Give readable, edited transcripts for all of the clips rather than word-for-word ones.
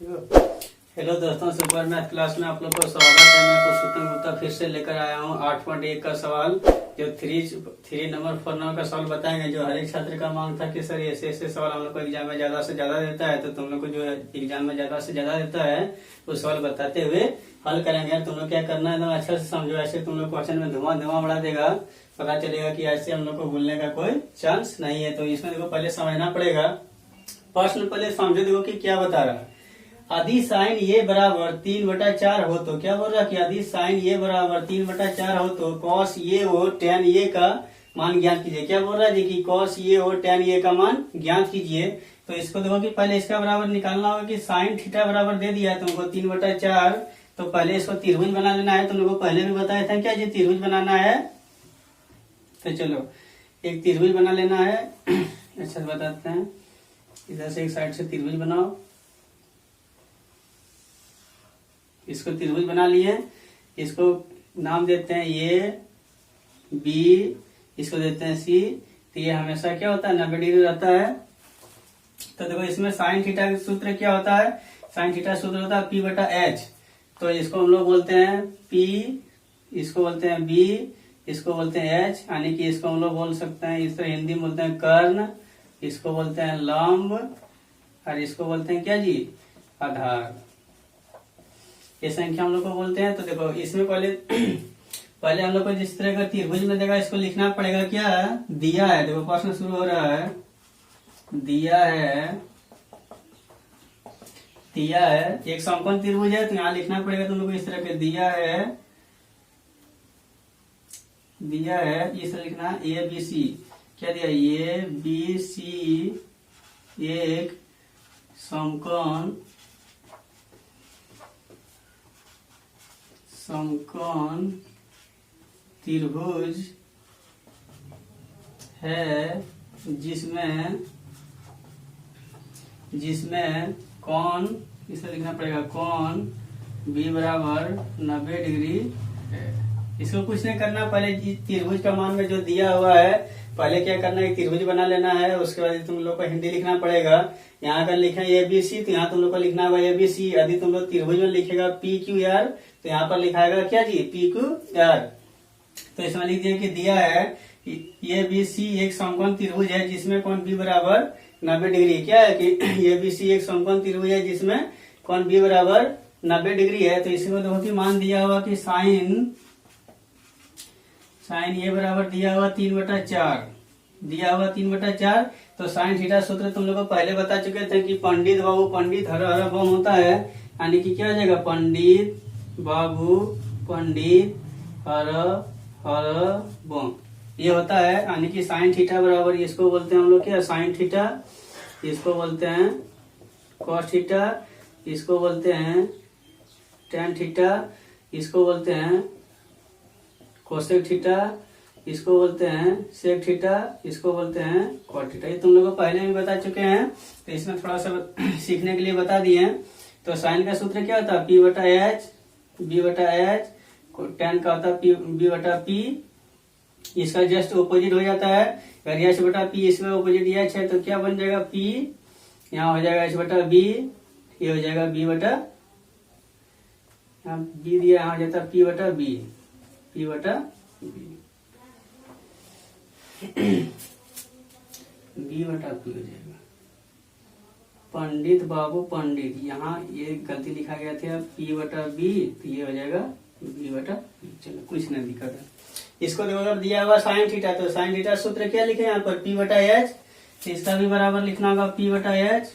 Hello दोस्तों, super math class में आप लोग को स्वागत है। मैं पुरुषोत्तम गुप्ता फिर से लेकर आया हूँ 8.1 का सवाल, जो 3 नंबर 4 नंबर का सवाल बताएंगे। जो हर एक छात्र का मांग था कि सर ऐसे ऐसे सवाल हम लोग को एग्जाम में ज्यादा से ज्यादा देता है, तो तुम लोग को जो एग्जाम में ज्यादा से ज्यादा देता है वो सवाल बताते हुए हल करेंगे। यार तुम लोग क्या करना है, एकदम अच्छा से समझो। ऐसे तुम लोग क्वेश्चन में धुआं बढ़ा देगा, पता चलेगा कि ऐसे हम लोग को भूलने का कोई चांस नहीं है। तो इसमें देखो पहले समझना पड़ेगा। प्रश्न पहले समझो, देखो कि क्या बता रहा है। यदि साइन ये बराबर 3/4 हो तो क्या बोल रहा है कि यदि साइन ये बराबर 3/4 हो तो कॉस ये हो tan ये का मान ज्ञात कीजिए। क्या बोल रहा है जी कि कॉस ये हो tan ये का मान ज्ञात कीजिए। तो इसको देखो कि पहले इसका बराबर निकालना होगा कि साइन थीटा बराबर दे दिया है तुमको 3/4। तो पहले इसको त्रिभुज बना लेना है। तुम लोग को पहले भी बताया था क्या जी त्रिभुज बनाना है। तो चलो एक त्रिभुज बना लेना है। अच्छा बताते हैं, इधर से एक साइड से त्रिभुज बनाओ। इसको त्रिभुज बना लिए, इसको नाम देते हैं ए बी, इसको देते हैं सी। तो ये हमेशा क्या होता है 90 डिग्री रहता है। तो देखो इसमें साइन थीटा का सूत्र क्या होता है, साइन थीटा सूत्र होता है P/H। तो इसको हम लोग बोलते हैं P, इसको बोलते हैं B, इसको बोलते हैं H। यानी कि इसको हम लोग बोल सकते हैं, इस तरह हिंदी में बोलते हैं कर्ण, इसको बोलते हैं लंब, और इसको बोलते हैं क्या जी आधार। ये संख्या हम लोग को बोलते हैं। तो देखो इसमें पहले हम लोग को जिस तरह का त्रिभुज में देगा इसको लिखना पड़ेगा। क्या दिया है, देखो प्रश्न शुरू हो रहा है, दिया है एक समकोण त्रिभुज है। तो यहाँ लिखना पड़ेगा तुम लोग को इस तरह के दिया है इस तरह लिखना ABC। क्या दिया ABC एक समकोण त्रिभुज है जिसमें कोण, इसे लिखना पड़ेगा कोण B बराबर 90 डिग्री है। इसको कुछ नहीं करना, पहले त्रिभुज का मान में जो दिया हुआ है पहले क्या करना है त्रिभुज बना लेना है। उसके बाद तुम लोग को हिंदी लिखना पड़ेगा। यहाँ अगर लिखा है ABC तो यहाँ तुम लोग को लिखना होगा ABC। यदि तुम लोग त्रिभुज में लिखेगा PQR तो यहाँ पर लिखाएगा क्या जी PQR। तो इसमें लिख दिया कि दिया है ABC एक समकोण त्रिभुज है जिसमें कोण B बराबर 90 डिग्री। क्या है कि ABC एक समकोण त्रिभुज है जिसमें कोण B बराबर 90 डिग्री है। तो इसमें देखो कि मान दिया हुआ कि साइन ये बराबर दिया हुआ 3/4, दिया हुआ 3/4। तो साइन थीटा सूत्र तुम लोग को पहले बता चुके थे कि पंडित बाबू पंडित हर हर बम होता है। यानी कि क्या हो जाएगा पंडित बाबू पंडित हर हर बम ये होता है। यानी कि साइन थीटा बराबर इसको बोलते हैं हम लोग क्या साइन थीटा, इसको बोलते हैं कॉस थीटा, इसको बोलते हैं टेन थीटा, इसको बोलते हैं कोसेक थीटा, इसको बोलते हैं सेक थीटा, इसको बोलते हैं कॉट थीटा। ये तुम लोग को पहले भी बता चुके हैं। तो इसमें थोड़ा सा सीखने के लिए बता दिए। तो साइन का सूत्र क्या होता है P/H, B/H, टेन का होता है B/P। इसका जस्ट ऑपोजिट हो जाता है। अगर H/P इसमें ऑपोजिट H है तो क्या बन जाएगा P, यहाँ हो जाएगा H/B, ये हो जाएगा B/B दिया, यहाँ हो जाता है P/B हो जाएगा। पंडित बाबू पंडित, यहाँ ये गलती लिखा गया था P/B, तो ये हो जाएगा B/B। चलो कुछ नहीं दिक्कत है। इसको देखो अगर दिया हुआ साइन थीटा, तो साइन थीटा सूत्र क्या लिखे यहाँ पर P/H। तो इसका भी बराबर लिखना होगा P/H।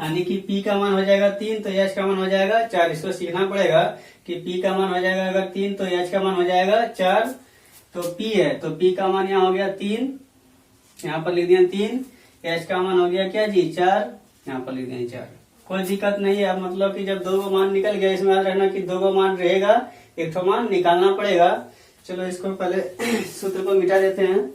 यानी कि P का मान हो जाएगा 3 तो H का मान हो जाएगा 4। इसको सीखना पड़ेगा कि P का मान हो जाएगा अगर 3 तो H का मान हो जाएगा 4। तो P है तो P का मान यहाँ हो गया 3, यहाँ पर लिख दिया 3। H का मान हो गया क्या जी 4, यहाँ पर लिख दिया 4। कोई दिक्कत नहीं है। अब मतलब कि जब 2 मान निकल गया, इसमें याद रखना कि 2 मान रहेगा, 1 मान निकालना पड़ेगा। चलो इसको पहले सूत्र को मिटा देते हैं।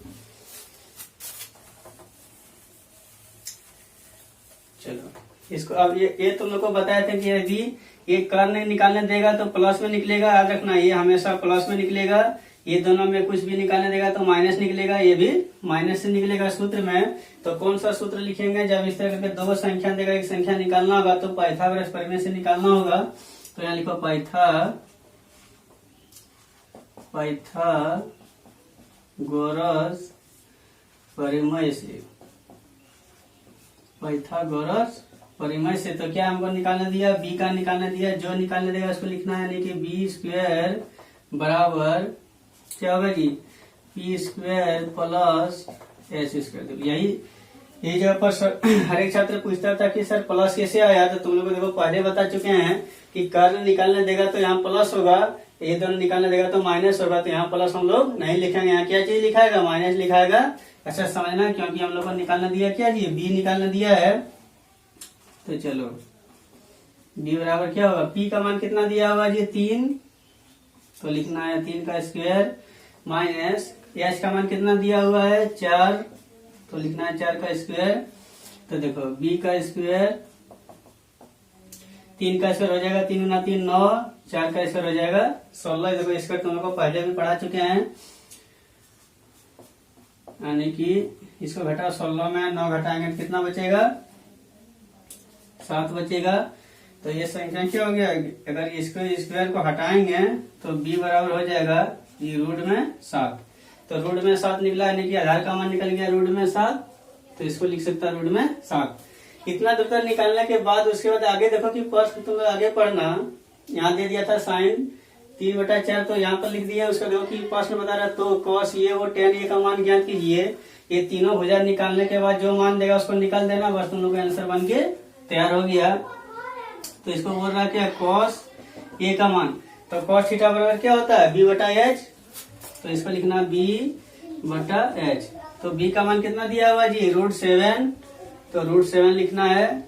चलो इसको अब ये तुम लोग को बताया था कि यदि ये कर्ण निकालने देगा तो प्लस में निकलेगा। याद रखना ये हमेशा प्लस में निकलेगा। ये दोनों में कुछ भी निकालने देगा तो माइनस निकलेगा, ये भी माइनस से निकलेगा सूत्र में। तो कौन सा सूत्र लिखेंगे? जब इस तरह करके दो संख्या देगा, एक संख्या निकालना होगा तो पाइथागोरस प्रमेय से निकालना होगा। तो यहाँ लिखो पाइथागोरस परिमेय से, पाइथागोरस परिमेय से। तो क्या हमको निकालने दिया? बी का निकालने दिया। जो निकालने देगा उसको लिखना है, यानी कि बी स्क्वायर बराबर क्या होगा जी? P square plus S square. यही जगह पर हर एक छात्र पूछता था कि सर प्लस कैसे आया? तो तुम लोग को देखो पहले बता चुके हैं कि कर्ण निकालने देगा तो यहाँ प्लस होगा, ये दोनों निकालने देगा तो माइनस होगा। तो यहाँ प्लस हम लोग नहीं लिखेंगे, यहाँ क्या चीज लिखाएगा? माइनस लिखाएगा। अच्छा समझना, क्योंकि हम लोग को निकालना दिया क्या जी? बी निकालना दिया है। तो चलो बी बराबर क्या होगा? पी का मान कितना दिया होगा जी? 3। तो लिखना है 3 का स्क्वायर माइनस एच का मान कितना दिया हुआ है? 4। तो लिखना है 4 का स्क्वायर। तो देखो बी का स्क्वायर, 3 का स्क्वायर हो जाएगा 3 गुना 3 9, 4 का स्क्वायर हो जाएगा 16। देखो स्क्वायर तुम लोग को पहले भी पढ़ा चुके हैं, यानी कि इसको घटाओ 16 में 9 घटाएंगे कितना बचेगा? 7 बचेगा। तो ये संख्या क्या हो गया? अगर इसको स्क्वायर को हटाएंगे तो b बराबर हो जाएगा ये रूट में 7। तो रूट में 7 निकला, यानी कि आधार का मान निकल गया रूट में 7। तो इसको लिख सकता है रूट में 7। इतना दूर तक निकालने के बाद उसके बाद आगे देखो कि प्रश्न तुम आगे पढ़ना, यहाँ दे दिया था साइन 3/4, तो यहाँ पर लिख दिया। उसका देखो कि प्रश्न बता रहा तो कॉस ये वो tan ये का मान ज्ञात कीजिए। ये तीनों भुजा निकालने के बाद जो मान देगा उसको निकाल देना, बस तुम लोग का आंसर बन के तैयार हो गया। तो इसको बोल रहा है क्या? कॉस ए का मान। तो कॉस थीटा बराबर क्या होता है? b/h। तो इसको लिखना b/h। तो b का मान कितना दिया हुआ जी? √7। तो √7 लिखना है।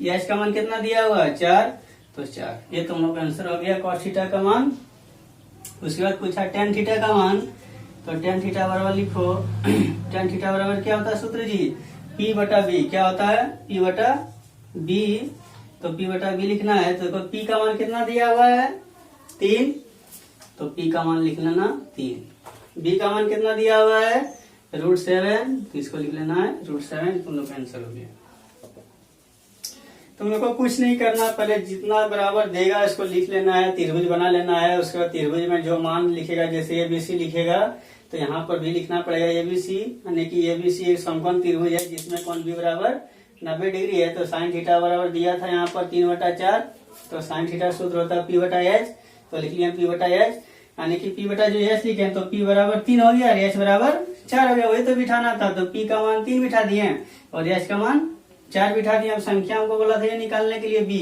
h का मान कितना दिया हुआ? 4। तो 4। ये तुम लोग का आंसर हो गया कॉस थीटा का मान। उसके बाद पूछा tan थीटा का मान। तो tan थीटा बराबर लिखो tan थीटा बराबर क्या होता है सूत्र जी? p/b। क्या होता है? p/b। तो p/b लिखना है। तो देखो p का मान कितना दिया हुआ है? 3। तो p का मान लिख लेना 3। b का मान कितना दिया हुआ है? √7। तो इसको लिख लेना है √7। तुम लोग का आंसर हो गया। तुम लोग को कुछ नहीं करना, पहले जितना बराबर देगा इसको लिख लेना है, त्रिभुज बना लेना है। उसके बाद त्रिभुज में जो मान लिखेगा, जैसे ABC लिखेगा तो यहाँ पर भी लिखना पड़ेगा ABC, यानी कि ABC एक समकोण त्रिभुज है जिसमें कोण B बराबर 90 डिग्री है। तो साइन थीटा बराबर दिया था यहाँ पर 3/4। तो साइन थीटा सूत्र होता है p/h। तो लिख लिया p/h, यानी कि p बटा जो h लिखे तो p बराबर 3 हो गया और h बराबर 4 हो गया। वही तो बिठाना था। तो p का मान 3 बिठा दिए और h का मान 4 बिठा दिए। अब संख्या हमको बोला था ये निकालने के लिए b।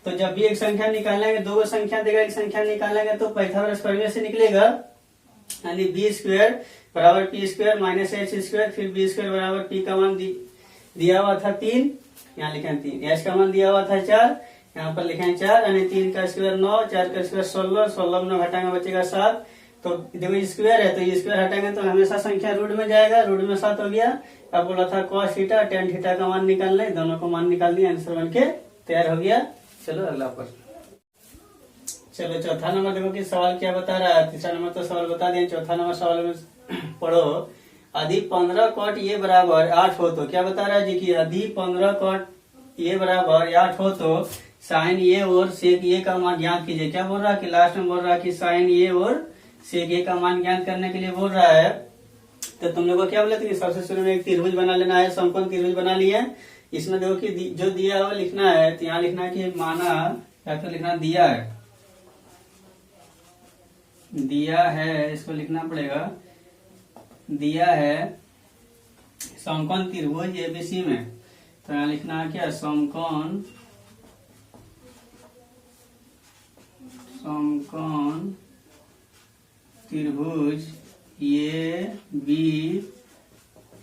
तो जब भी एक संख्या निकालेंगे, दो संख्या देगा, एक संख्या निकालेंगे तो पाइथागोरस प्रमेय से निकलेगा, यानी b स्क्वायर बराबर p square minus h square, फिर b स्क्वायर बराबर p का मान दिया हुआ था 3, यहाँ लिखे 3, h का मान दिया हुआ था 4, यहाँ पर लिखे 4, यानी 3 का स्क्वायर 9, 4 का स्क्वायर 16, 16 में 9 घटाएंगे बचेगा 7। तो देखो स्क्वायर है तो ये स्क्वायर हटाएंगे तो हमेशा संख्या रूट में जाएगा, रूट में 7 हो गया। अब बोला था cos थीटा tan थीटा का मान निकालना है, दोनों को मान निकाल दिया, आंसर बन के तैयार हो गया। चलो अगला प्रश्न। चलो चौथा नंबर देखो कि सवाल क्या बता रहा है। तीसरा नंबर तो सवाल बता दिया, चौथा नंबर सवाल में पढ़ो। यदि 15 cot ये बराबर 8 हो तो क्या बता रहा है जी कि यदि 15 cot ये बराबर 8 हो तो साइन ये और सेक ये का मान ज्ञात कीजिए। क्या बोल रहा है कि लास्ट में बोल रहा है कि साइन ये और सेक ये का मान ज्ञात करने के लिए बोल रहा है। तो तुम लोग को क्या बोले थे कि सबसे शुरू में एक त्रिभुज बना लेना है, समकोण त्रिभुज बना लिया। इसमें देखो कि जो दिया हुआ लिखना है, तो यहाँ लिखना है कि माना, या फिर लिखना दिया है, दिया है, इसको लिखना पड़ेगा, दिया है समकोण त्रिभुज एबीसी में। तो यहाँ लिखना है क्या? समकोण त्रिभुज ए बी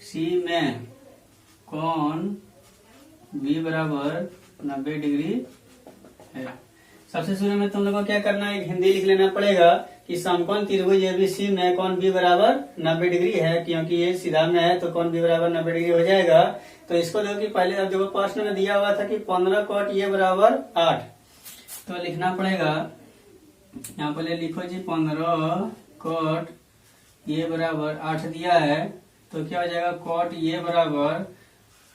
सी में कोण बी बराबर 90 डिग्री है। सबसे शुरू में तुम लोगों को क्या करना है, हिंदी लिख लेना पड़ेगा कि समकोण त्रिभुज एबीसी में कोण बी बराबर 90 डिग्री है, क्योंकि ये सीधा में है तो कोण बी बराबर 90 डिग्री हो जाएगा। तो इसको देखो कि पहले अब देखो प्रश्न में दिया हुआ था कि 15 cot ये बराबर 8, तो लिखना पड़ेगा, यहाँ पहले लिखो जी 15 cot ये बराबर 8 दिया है तो क्या हो जाएगा कॉट ये बराबर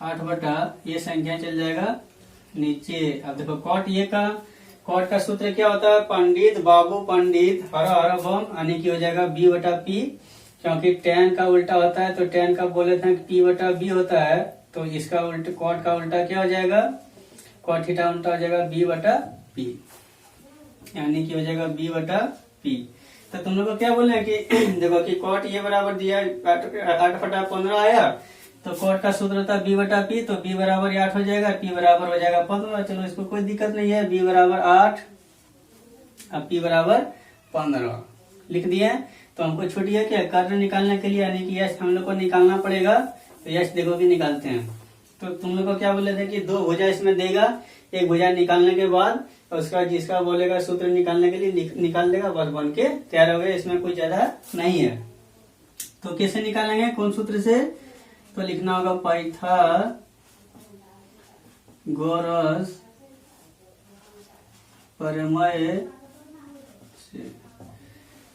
8 बटा ये संख्या चल जाएगा नीचे। अब देखो कॉट का सूत्र क्या होता है, पंडित बाबू पंडित हर हर बम, यानी कि हो जाएगा बी बटा पी, क्योंकि टेन का उल्टा होता है तो टेन का बोले थे पी बटा बी होता है, तो इसका उल्टा कॉट का उल्टा क्या हो जाएगा, कॉट थीटा उल्टा हो जाएगा बी बटा पी, यानी कि हो जाएगा बी बटा पी। तो तुम लोग को क्या बोले कि देखो कि कॉट ये बराबर दिया 8 बटा 15 आया, तो कॉट का सूत्र था बी बटा पी, तो बी बराबर 8 हो जाएगा, पी बराबर हो जाएगा 15। चलो इसको कोई दिक्कत नहीं है, बी बराबर 8 अब पी बराबर 15 लिख दिए। तो हमको छूटी है क्या, कर्ण निकालने के लिए, यानी कि यश हम लोग को निकालना पड़ेगा, तो यश देखो कि निकालते हैं। तो तुम लोग को क्या बोले थे कि 2 भुजा इसमें देगा, एक भुजा निकालने के बाद उसका जिसका बोलेगा सूत्र निकालने के लिए निकाल देगा, बस बन के तैयार हो गया, इसमें कुछ ज्यादा नहीं है। तो कैसे निकालेंगे, कौन सूत्र से, तो लिखना होगा पाइथागोरस प्रमेय से।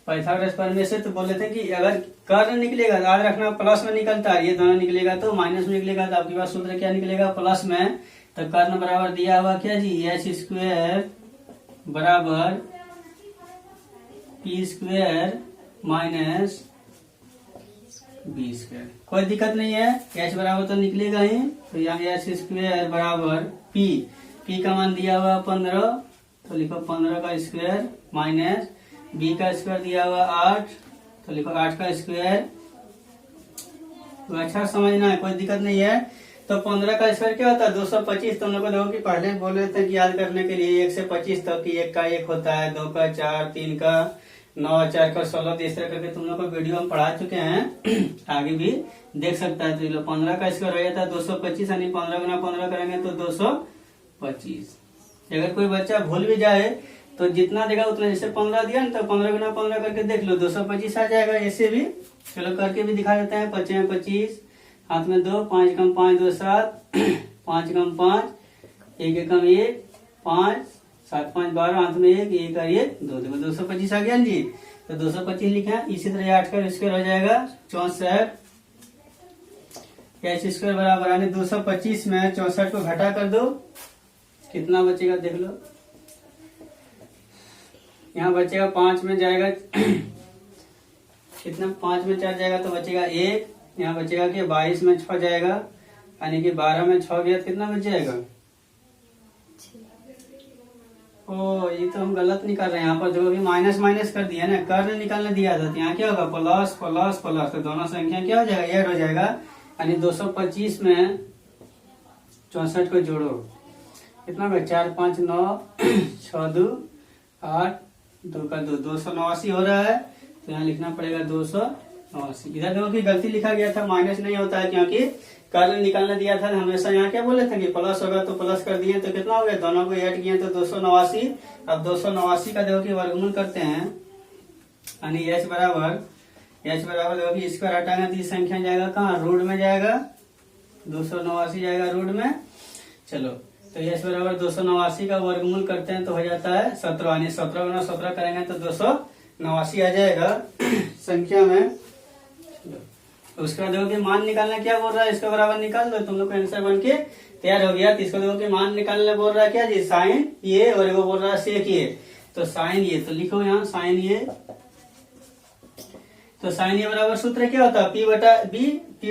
पाइथागोरस प्रमेय से तो बोले थे कि अगर कर्ण निकलेगा, याद रखना प्लस में निकलता है, ये दोनों निकलेगा तो माइनस में निकलेगा, तो आपके पास सूत्र क्या निकलेगा प्लस में, तो कर्ण बराबर दिया हुआ क्या जी, एच स्क्वायर बराबर P square minus B square. कोई दिक्कत नहीं है, एच बराबर तो निकलेगा ही, तो यहाँ एच स्क्वायर बराबर पी का मान दिया हुआ 15, तो लिखो 15 का स्क्वायर माइनस बी का स्क्वायर दिया हुआ 8, तो लिखो 8 का स्क्वायर। तो अच्छा समझना है, कोई दिक्कत नहीं है। तो 15 का स्क्वायर क्या होता है 225। तुम लोग को देखो कि पहले बोले थे कि याद करने के लिए 1 से 25 तक कि 1 का 1 होता है, 2 का 4, 3 का 9, 4 का 16, तो इस तरह करके तुम लोग को वीडियो हम पढ़ा चुके हैं, आगे भी देख सकता है। तो 15 का स्क्वायर हो जाता है 225, यानी 15 गुना 15 करेंगे तो 225। अगर कोई बच्चा भूल भी जाए तो जितना देगा उतना, जैसे 15 दिया ना तो 15 गुना 15 करके देख लो 225 आ जाएगा, ऐसे भी चलो करके भी दिखा देते हैं। 25 में 25, हाथ में 2, 5 कम 5 2 7, 5 कम 5 1 कम 1 5, 7 5 12, हाथ में 1 1 और 1 2, देखो 225 आ गया जी। तो 225 लिखा, इसी तरह 8 का स्क्वायर हो जाएगा 64, एच स्क्वायर बराबर, यानी 225 में 64 को घटा कर दो, कितना बचेगा देख लो, यहाँ बचेगा 5 में जाएगा कितना, 5 में 4 जाएगा तो बचेगा 1, यहाँ बचेगा कि 22 में 6 जाएगा, यानी कि 12 में 6 गया तो कितना बच जाएगा, ओ ये तो हम गलत निकाल रहे हैं, यहाँ पर जो भी माइनस माइनस कर दिया ना, कर्ण निकालने दिया था, तो यहाँ क्या होगा प्लस प्लस प्लस, तो दोनों संख्या क्या हो जाएगा ऐड हो जाएगा, यानी 225 में 64 को जोड़ो, कितना होगा 4 5 9 6 2 8 2 का 2, 289 हो रहा है, तो यहाँ लिखना पड़ेगा 289। इधर देखो कि गलती लिखा गया था, माइनस नहीं होता है, क्योंकि कर्ण निकालने दिया था हमेशा, यहाँ क्या बोले थे कि प्लस होगा तो प्लस कर दिए, तो कितना हो गया, दोनों को ऐड किए तो 289। अब 289 का देखो कि वर्गमूल करते हैं, यानी एच बराबर देखो कि स्क्वायर हटाएंगे तो ये संख्या जाएगा कहाँ, रूट में जाएगा, 289 जाएगा रूट में। चलो तो एच बराबर 289 का वर्गमूल करते हैं तो हो जाता है 17, यानी 17 गुना 17 करेंगे तो 289 आ जाएगा संख्या में। उसके बाद देखो कि मान निकालना क्या बोल रहा है, इसका बराबर निकाल दो, तुम लोग का आंसर बन के तैयार हो गया। तो इसको देखो कि मान निकालने बोल रहा है क्या जी, साइन ये, और वो बोल रहा है सेक ये, तो साइन ये, तो लिखो यहाँ साइन ये, तो साइन ये बराबर सूत्र क्या होता है पी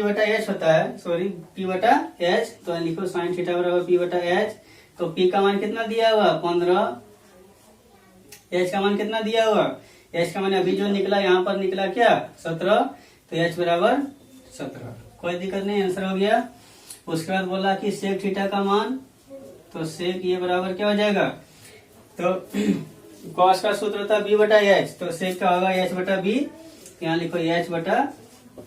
बटा एच होता है, सॉरी पी बटा एच, तो लिखो साइन थीटा बराबर पी बटा एच। तो पी का मान कितना दिया हुआ 15, एच का मान कितना दिया हुआ, एच का मान अभी जो निकला यहाँ पर निकला क्या 17, तो एच बराबर 17, कोई दिक्कत नहीं, आंसर हो गया। उसके बाद बोला कि सेक थीटा का मान, तो सेक ये बराबर क्या हो जाएगा, तो कॉस का सूत्र था बी बटा एच, तो सेक का होगा एच बटा बी, यहाँ लिखो एच बटा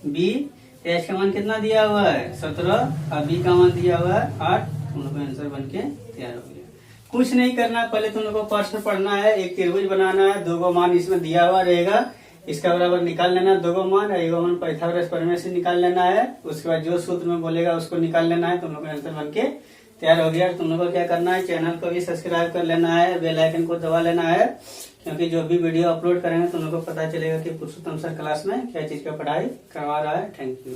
बी। एच का मान कितना दिया हुआ है 17 और बी का मान दिया हुआ है 8, तुम लोग का आंसर बन के तैयार हो गया। कुछ नहीं करना, पहले तुम लोग को प्रश्न पढ़ना है, एक त्रिभुज बनाना है, 2 मान इसमें दिया हुआ रहेगा, इसका बराबर निकाल लेना 2 मान, और 1 मान पाइथागोरस प्रमेय से निकाल लेना है। उसके बाद जो सूत्र में बोलेगा उसको निकाल लेना है, तुम लोग का आंसर बन के तैयार हो गया। तुम लोग को क्या करना है, चैनल को भी सब्सक्राइब कर लेना है, बेल आइकन को दबा लेना है, क्योंकि जो भी वीडियो अपलोड करेंगे तो उनको पता चलेगा कि पुरुषोत्तम सर क्लास में क्या चीज का पढ़ाई करवा रहा है। Thank you.